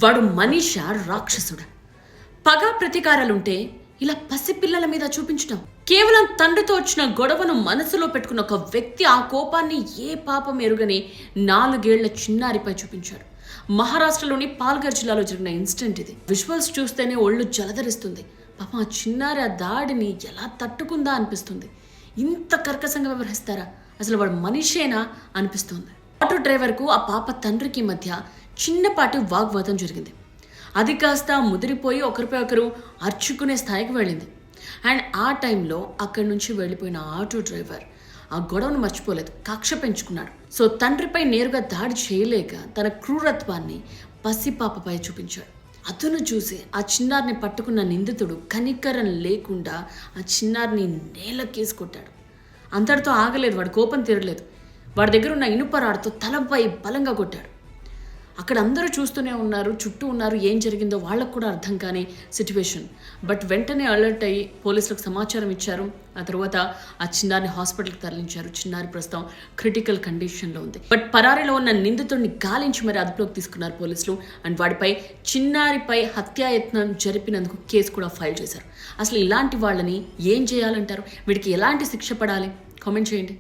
వాడు మనిషా రాక్షసుడా? పగ ప్రతీకారాలుంటే ఇలా పసిపిల్లల మీద చూపించడం. కేవలం తండ్రితో వచ్చిన గొడవను మనసులో పెట్టుకున్న ఒక వ్యక్తి ఆ కోపాన్ని ఏ పాపం ఎరుగని 4 ఏళ్ల చిన్నారిపై చూపించాడు. మహారాష్ట్రలోని పాల్ఘర్ జిల్లాలో జరిగిన ఇన్సిడెంట్ ఇది. విజువల్స్ చూస్తేనే ఒళ్ళు జలధరిస్తుంది. పాపం ఆ చిన్నారి ఆ దాడిని ఎలా తట్టుకుందా అనిపిస్తుంది. ఇంత కర్కశంగా వ్యవహరిస్తారా? అసలు వాడు మనిషేనా అనిపిస్తుంది. ఆటో డ్రైవర్కు ఆ పాప తండ్రికి మధ్య చిన్నపాటి వాగ్వాదం జరిగింది. అది కాస్త ముదిరిపోయి ఒకరిపై ఒకరు అర్చుకునే స్థాయికి వెళ్ళింది. అండ్ ఆ టైంలో అక్కడి నుంచి వెళ్ళిపోయిన ఆటో డ్రైవర్ ఆ గొడవను మర్చిపోలేదు, కక్ష పెంచుకున్నాడు. సో తండ్రిపై నేరుగా దాడి చేయలేక తన క్రూరత్వాన్ని పసిపాపపై చూపించాడు. అతను చూసి ఆ చిన్నారిని పట్టుకున్న నిందితుడు కనికరం లేకుండా ఆ చిన్నారిని నేలకేసి కొట్టాడు. అంతటితో ఆగలేదు, వాడి కోపం తీరలేదు. వాడి దగ్గర ఉన్న ఇనుప రాడుతో తలపై బలంగా కొట్టాడు. అక్కడ అందరూ చూస్తూనే ఉన్నారు, చుట్టూ ఉన్నారు. ఏం జరిగిందో వాళ్ళకు కూడా అర్థం కాని సిచ్యువేషన్. బట్ వెంటనే అలర్ట్ అయ్యి పోలీసులకు సమాచారం ఇచ్చారు. ఆ తర్వాత ఆ చిన్నారిని హాస్పిటల్కి తరలించారు. చిన్నారి ప్రస్తుతం క్రిటికల్ కండిషన్లో ఉంది. బట్ పరారీలో ఉన్న నిందితుడిని గాలించి మరి అదుపులోకి తీసుకున్నారు పోలీసులు. అండ్ వాడిపై చిన్నారిపై హత్యాయత్నం జరిపినందుకు కేసు కూడా ఫైల్ చేశారు. అసలు ఇలాంటి వాళ్ళని ఏం చేయాలంటారు? వీడికి ఎలాంటి శిక్ష పడాలి? కామెంట్ చేయండి.